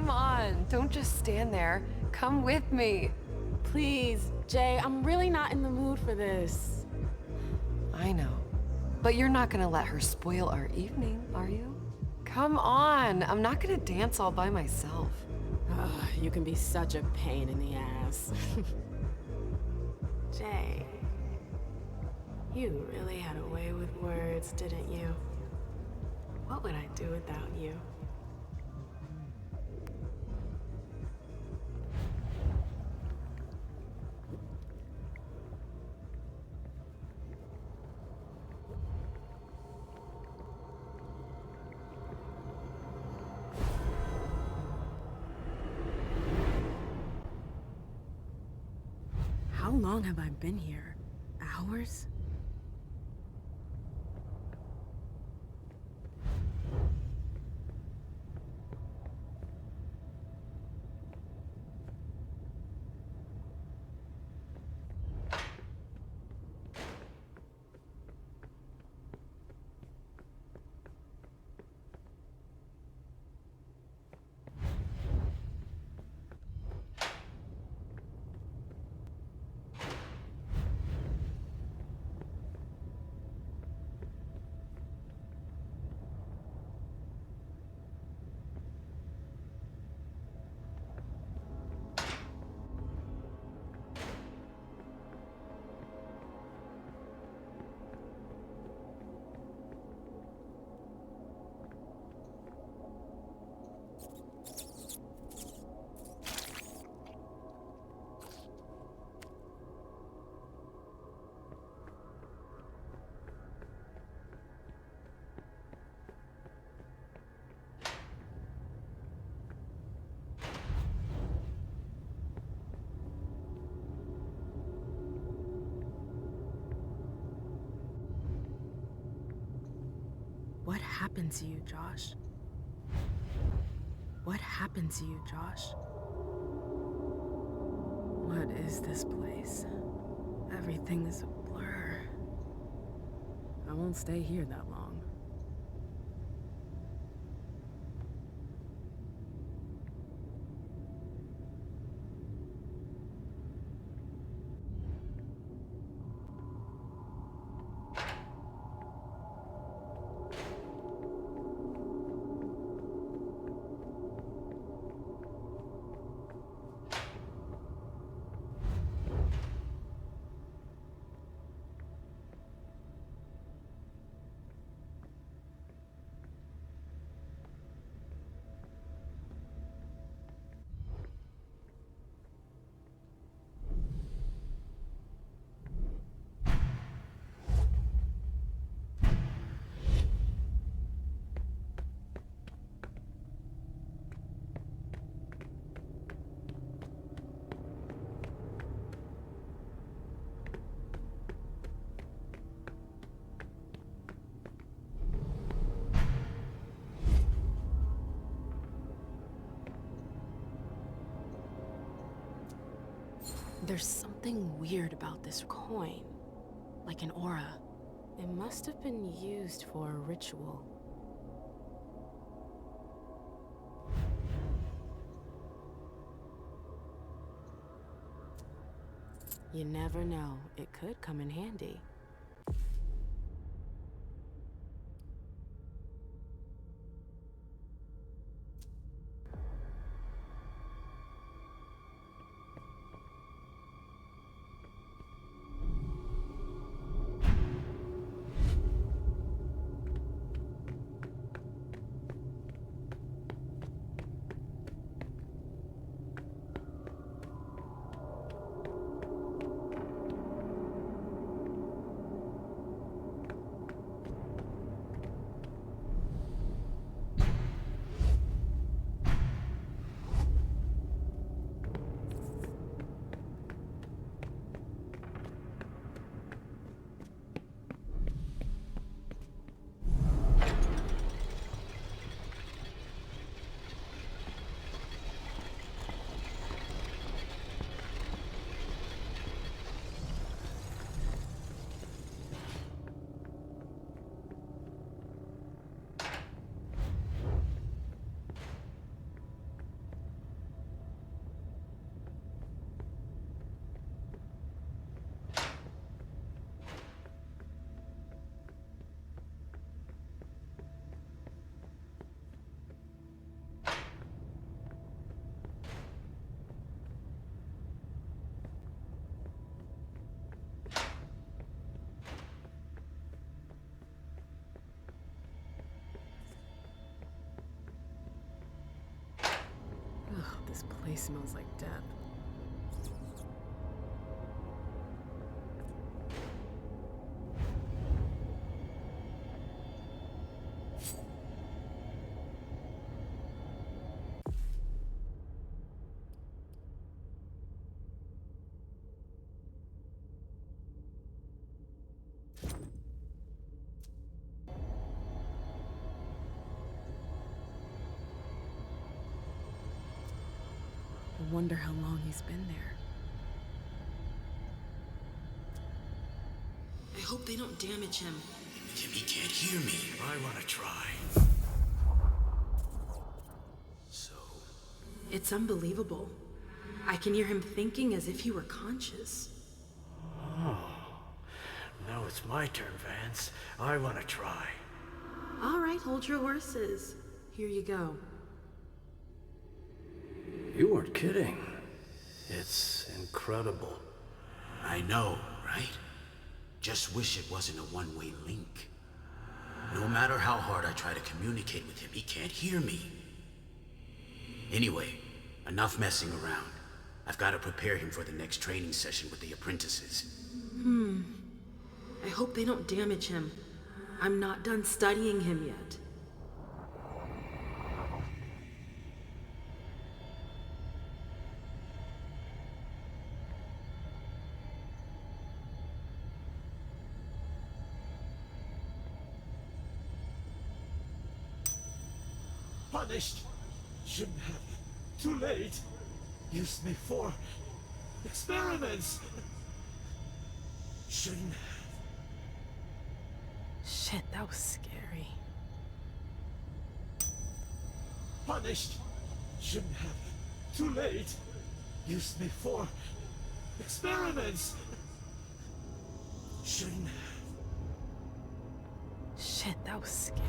Come on, don't just stand there. Come with me. Please, Jay, I'm really not in the mood for this. I know. But you're not gonna let her spoil our evening, are you? Come on, I'm not gonna dance all by myself. Ugh, you can be such a pain in the ass. Jay, you really had a way with words, didn't you? What would I do without you? How long have I been here? Hours? What happened to you, Josh? What happened to you, Josh? What is this place? Everything is a blur. I won't stay here that long. There's something weird about this coin, like an aura. It must have been used for a ritual. You never know, it could come in handy. This place smells like death. I wonder how long he's been there. I hope they don't damage him. He can't hear me. I want to try. So... It's unbelievable. I can hear him thinking as if he were conscious. Oh. Now it's my turn, Vance. I want to try. All right, hold your horses. Here you go. You weren't kidding. It's incredible. I know, right? Just wish it wasn't a one-way link. No matter how hard I try to communicate with him, he can't hear me. Anyway, enough messing around. I've got to prepare him for the next training session with the apprentices. I hope they don't damage him. I'm not done studying him yet. Punished. Shouldn't have. Too late. Used me for experiments. Shouldn't have. Shit, that was scary. Punished. Shouldn't have. Too late. Used me for experiments. Shouldn't have. Shit, that was scary.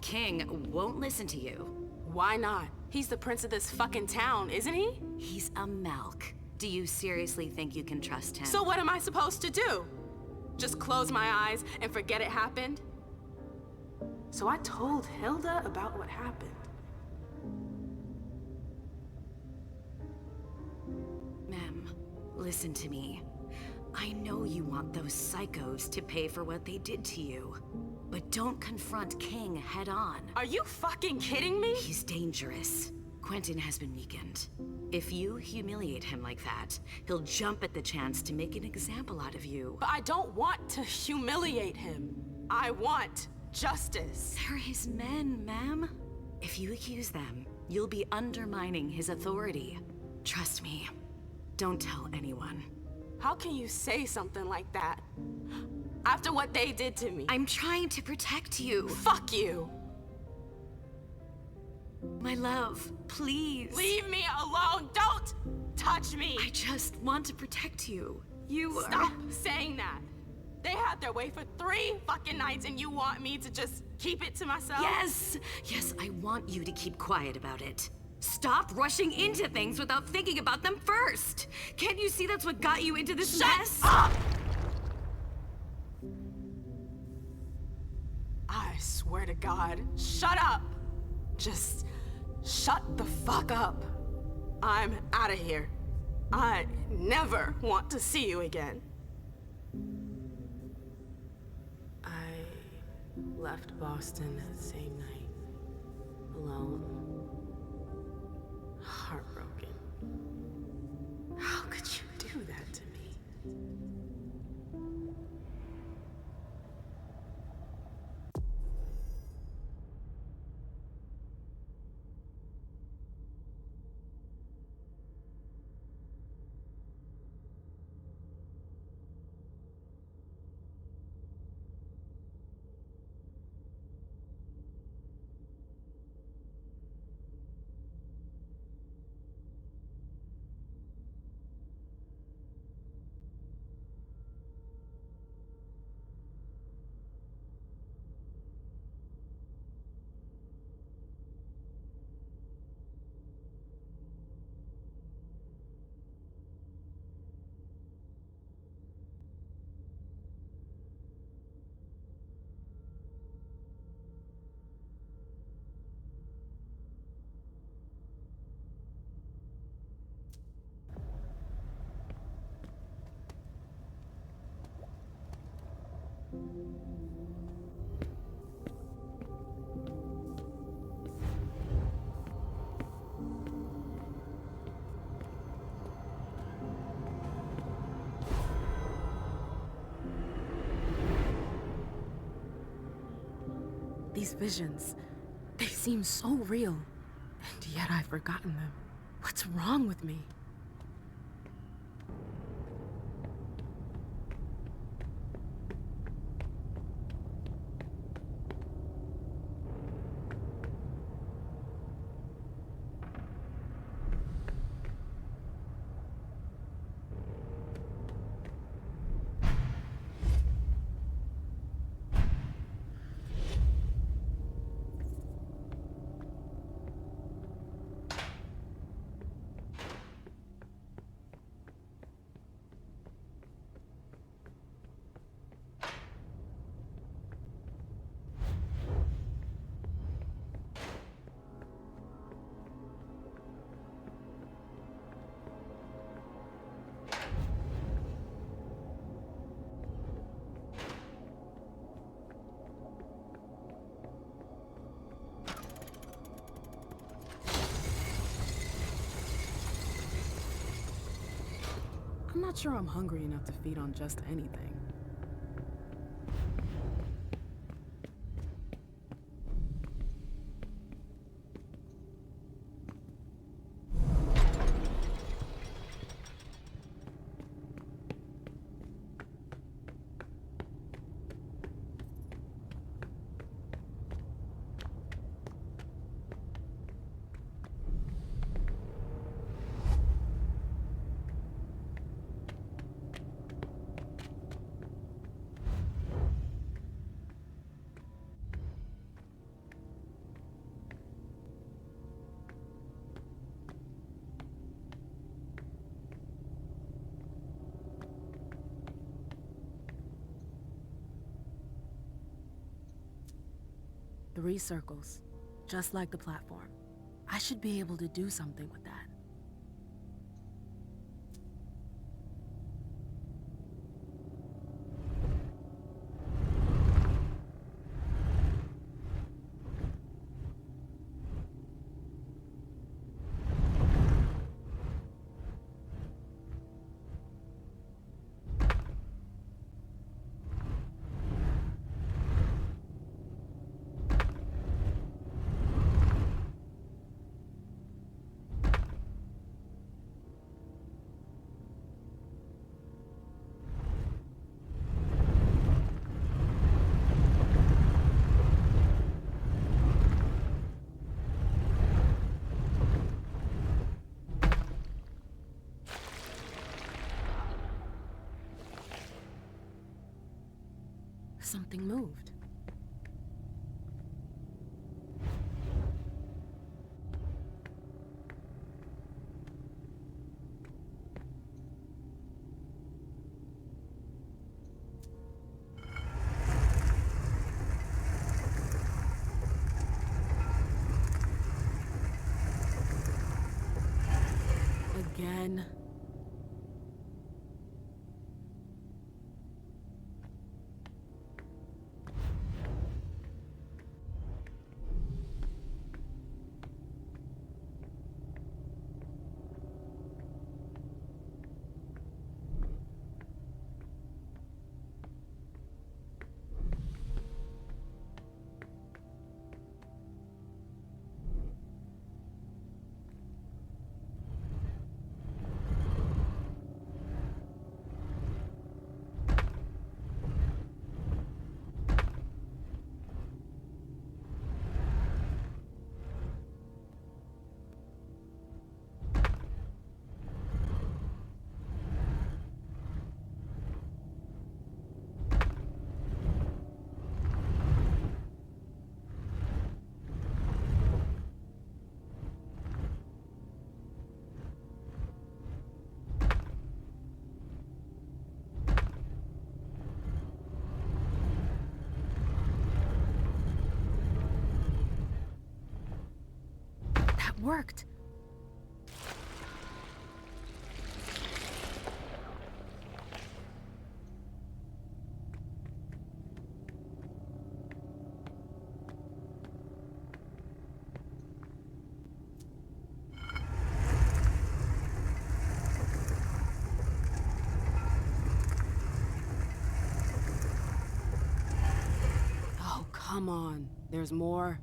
King won't listen to you. Why not? He's the prince of this fucking town, isn't he? He's a Malk. Do you seriously think you can trust him? So what am I supposed to do? Just close my eyes and forget it happened? So I told Hilda about what happened. Mem, listen to me. I know you want those psychos to pay for what they did to you. But don't confront King head on. Are you fucking kidding me? He's dangerous. Quentin has been weakened. If you humiliate him like that, he'll jump at the chance to make an example out of you. But I don't want to humiliate him. I want justice. They're his men, ma'am. If you accuse them, you'll be undermining his authority. Trust me. Don't tell anyone. How can you say something like that? After what they did to me. I'm trying to protect you. Fuck you. My love, please. Leave me alone. Don't touch me. I just want to protect you. You Stop saying that. They had their way for 3 fucking nights and you want me to just keep it to myself? Yes! Yes, I want you to keep quiet about it. Stop rushing into things without thinking about them first. Can't you see that's what got you into this mess? Shut up! I swear to God, shut up! Just shut the fuck up. I'm out of here. I never want to see you again. Left Boston that same night. Alone. Heartbroken. How could you do that to me? These visions, they seem so real, and yet I've forgotten them. What's wrong with me? I'm not sure I'm hungry enough to feed on just anything. Three circles, just like the platform. I should be able to do something with that. Something moved. Again. worked. Oh, come on. There's more.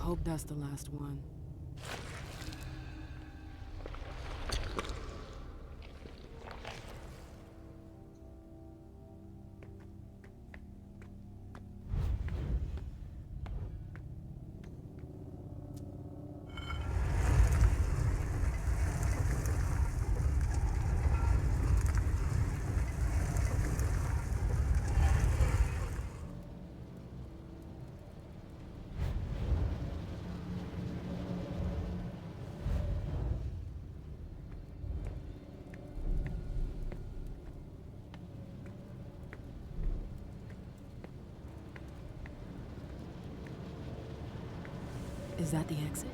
Hope that's the last one. Is that the exit?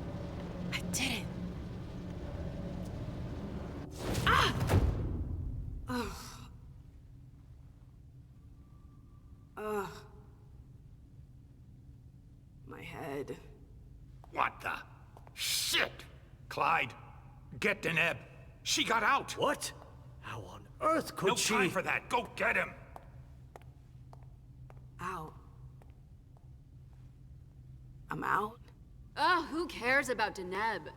I did it! Ah! Ugh. Ugh. My head. What the? Shit! Clyde, get Deneb. She got out! What? How on earth could No she? time for that. Go get him! Out. I'm out? Ugh, who cares about Deneb?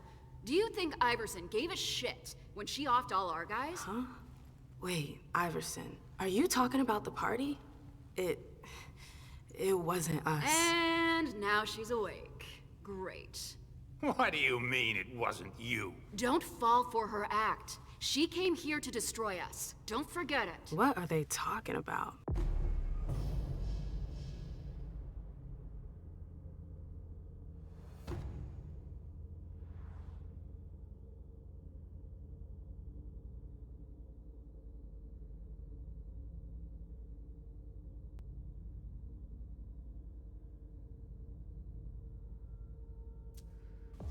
Do you think Iversen gave a shit when she offed all our guys? Huh? Wait, Iversen, are you talking about the party? It wasn't us. And now she's awake. Great. What do you mean it wasn't you? Don't fall for her act. She came here to destroy us. Don't forget it. What are they talking about?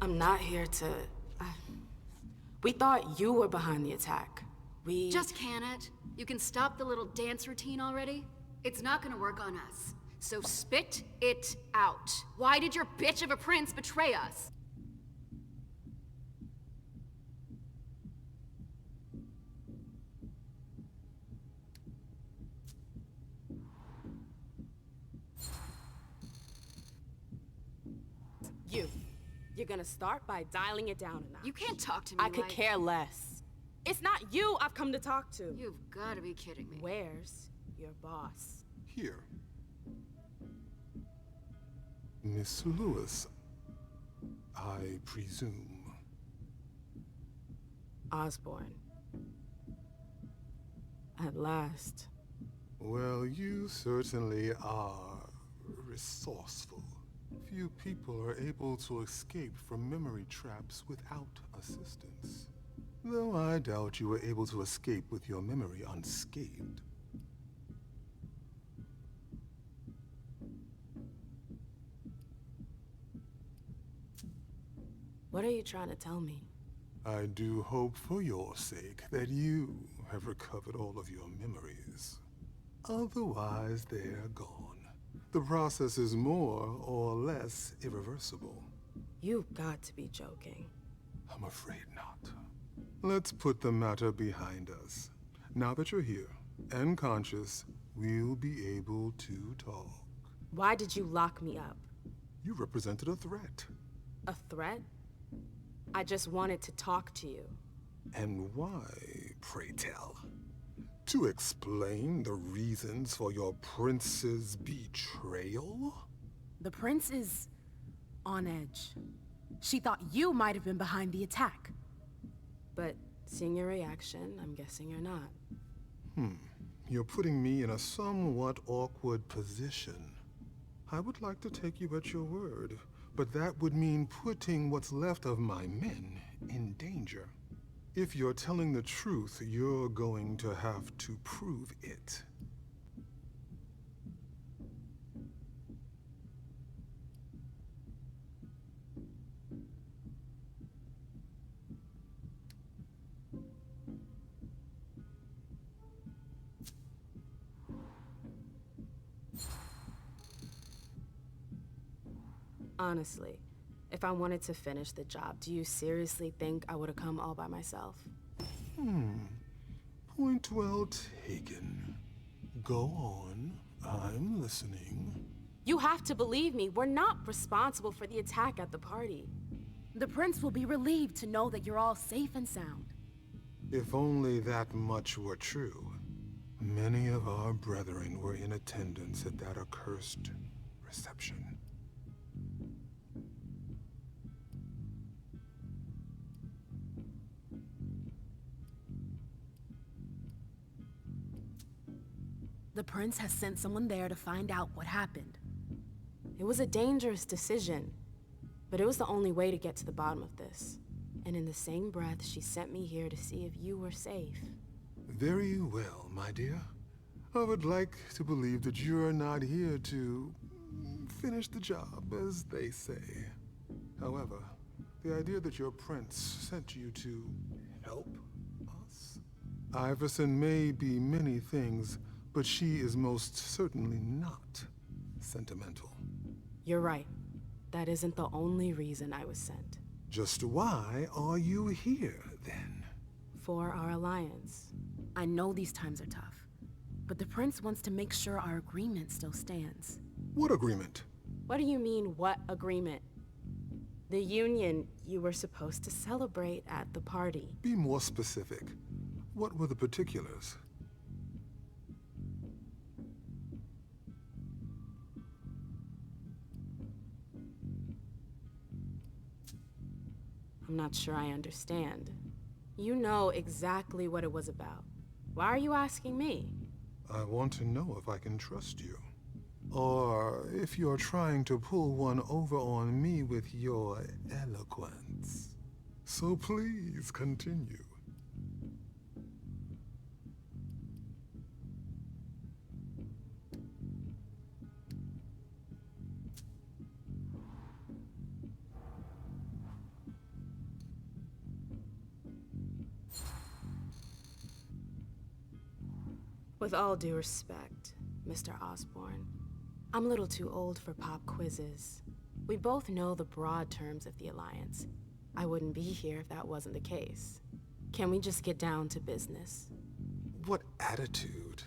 I'm not here to... We thought you were behind the attack. We... Just can it? You can stop the little dance routine already? It's not gonna work on us. So spit it out. Why did your bitch of a prince betray us? You. You're gonna start by dialing it down a notch. You can't talk to me I could like... care less. It's not you I've come to talk to. You've gotta be kidding me. Where's your boss? Here. Miss Lewis, I presume. Osborne. At last. Well, you certainly are resourceful. Few people are able to escape from memory traps without assistance. Though I doubt you were able to escape with your memory unscathed. What are you trying to tell me? I do hope for your sake that you have recovered all of your memories. Otherwise, they're gone. The process is more or less irreversible. You've got to be joking. I'm afraid not. Let's put the matter behind us. Now that you're here and conscious, we'll be able to talk. Why did you lock me up? You represented a threat. A threat? I just wanted to talk to you. And why, pray tell? To explain the reasons for your prince's betrayal? The prince is on edge. She thought you might have been behind the attack. But seeing your reaction, I'm guessing you're not. You're putting me in a somewhat awkward position. I would like to take you at your word, but that would mean putting what's left of my men in danger. If you're telling the truth, you're going to have to prove it. Honestly, if I wanted to finish the job, do you seriously think I would have come all by myself? Point well taken. Go on. I'm listening. You have to believe me. We're not responsible for the attack at the party. The prince will be relieved to know that you're all safe and sound. If only that much were true. Many of our brethren were in attendance at that accursed reception. The prince has sent someone there to find out what happened. It was a dangerous decision, but it was the only way to get to the bottom of this. And in the same breath, she sent me here to see if you were safe. Very well, my dear. I would like to believe that you're not here to finish the job, as they say. However, the idea that your prince sent you to help us? Iversen may be many things, but she is most certainly not sentimental. You're right. That isn't the only reason I was sent. Just why are you here, then? For our alliance. I know these times are tough, but the prince wants to make sure our agreement still stands. What agreement? What do you mean, what agreement? The union you were supposed to celebrate at the party. Be more specific. What were the particulars? I'm not sure I understand. You know exactly what it was about. Why are you asking me? I want to know if I can trust you. Or if you're trying to pull one over on me with your eloquence. So please continue. With all due respect, Mr. Osborne, I'm a little too old for pop quizzes. We both know the broad terms of the Alliance. I wouldn't be here if that wasn't the case. Can we just get down to business? What attitude?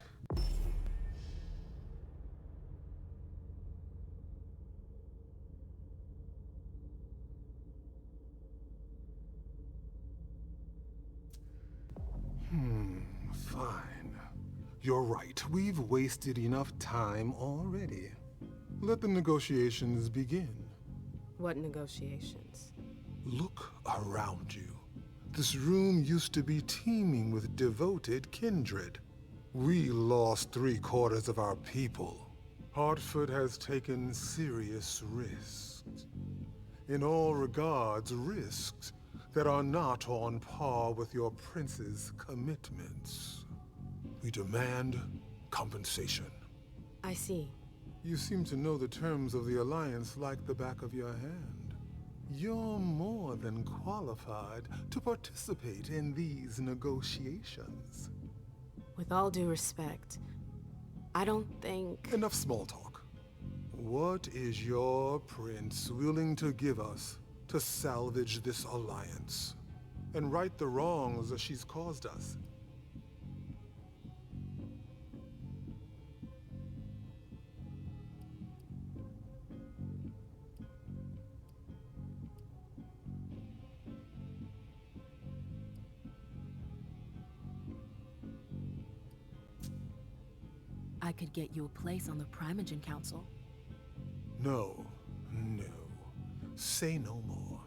Fine. You're right. We've wasted enough time already. Let the negotiations begin. What negotiations? Look around you. This room used to be teeming with devoted kindred. We lost 3/4 of our people. Hartford has taken serious risks. In all regards, risks that are not on par with your prince's commitments. We demand compensation. I see. You seem to know the terms of the Alliance like the back of your hand. You're more than qualified to participate in these negotiations. With all due respect, I don't think... Enough small talk. What is your prince willing to give us to salvage this alliance and right the wrongs that she's caused us? I could get you a place on the Primogen Council. No, no. Say no more.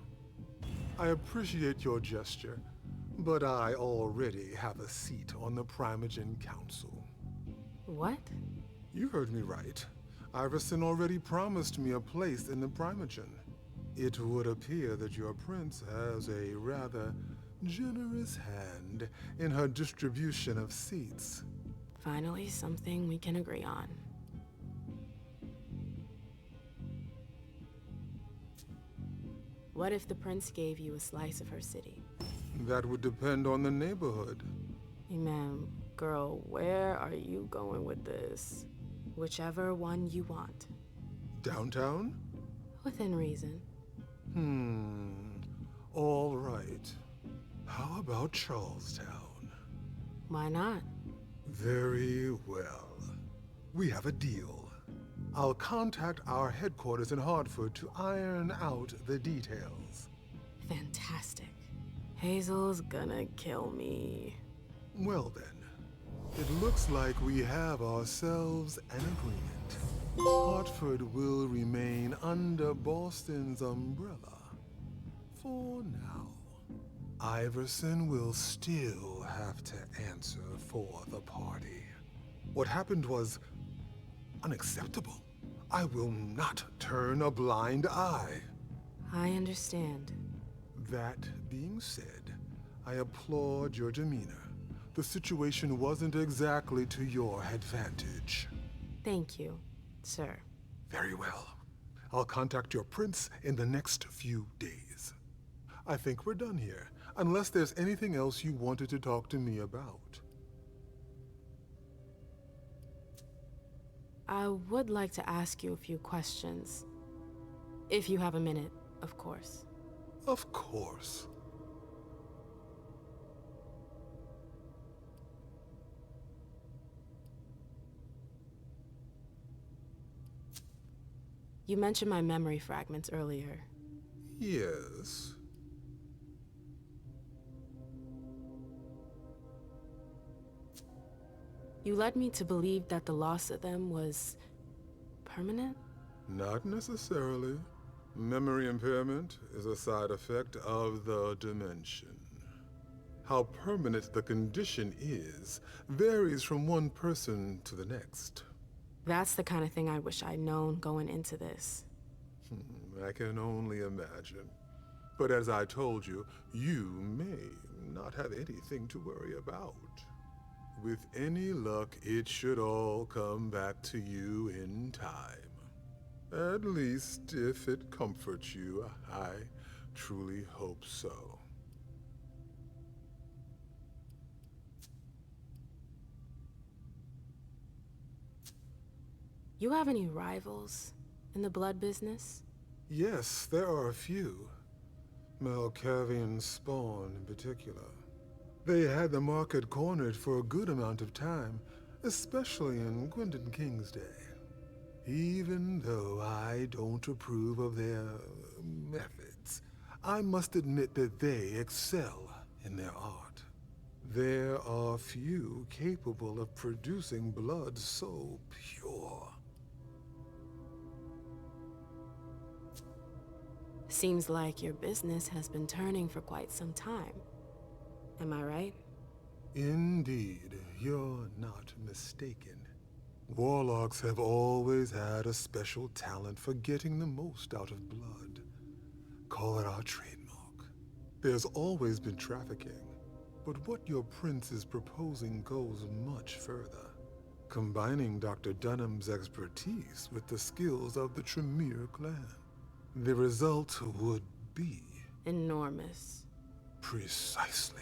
I appreciate your gesture, but I already have a seat on the Primogen Council. What? You heard me right. Iversen already promised me a place in the Primogen. It would appear that your prince has a rather generous hand in her distribution of seats. Finally, something we can agree on. What if the prince gave you a slice of her city? That would depend on the neighborhood. Emem, girl, where are you going with this? Whichever one you want. Downtown? Within reason. All right. How about Charlestown? Why not? Very well. We have a deal. I'll contact our headquarters in Hartford to iron out the details. Fantastic. Hazel's gonna kill me. Well then, it looks like we have ourselves an agreement. Hartford will remain under Boston's umbrella. For now. Iversen will still have to answer for the party. What happened was unacceptable. I will not turn a blind eye. I understand. That being said, I applaud your demeanor. The situation wasn't exactly to your advantage. Thank you, sir. Very well. I'll contact your prince in the next few days. I think we're done here, unless there's anything else you wanted to talk to me about. I would like to ask you a few questions. If you have a minute, of course. Of course. You mentioned my memory fragments earlier. Yes. You led me to believe that the loss of them was permanent? Not necessarily. Memory impairment is a side effect of the dimension. How permanent the condition is varies from one person to the next. That's the kind of thing I wish I'd known going into this. I can only imagine. But as I told you, you may not have anything to worry about. With any luck, it should all come back to you in time. At least, if it comforts you, I truly hope so. You have any rivals in the blood business? Yes, there are a few. Malkavian spawn in particular. They had the market cornered for a good amount of time, especially in Gwendon King's day. Even though I don't approve of their methods, I must admit that they excel in their art. There are few capable of producing blood so pure. Seems like your business has been turning for quite some time. Am I right? Indeed, you're not mistaken. Warlocks have always had a special talent for getting the most out of blood. Call it our trademark. There's always been trafficking, but what your prince is proposing goes much further, combining Dr. Dunham's expertise with the skills of the Tremere clan. The result would be... enormous. Precisely.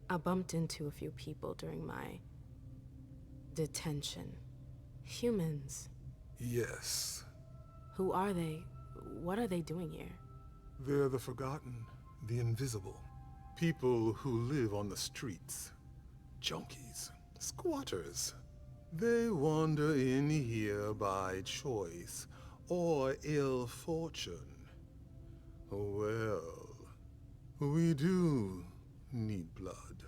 I bumped into a few people during my detention. Humans. Yes. Who are they? What are they doing here? They're the forgotten, the invisible. People who live on the streets. Junkies, squatters. They wander in here by choice or ill fortune. Well, we do need blood,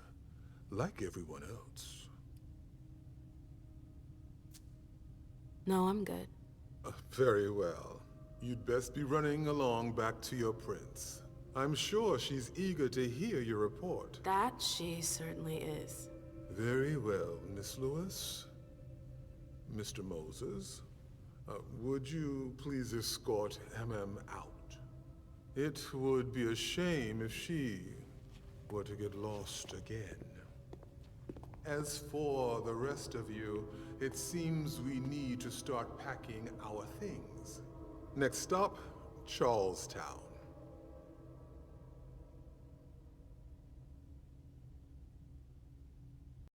like everyone else. No, I'm good. Very well. You'd best be running along back to your prince. I'm sure she's eager to hear your report. That she certainly is. Very well, Miss Lewis. Mr. Moses, would you please escort Emem out? It would be a shame if she were to get lost again. As for the rest of you, it seems we need to start packing our things. Next stop, Charlestown.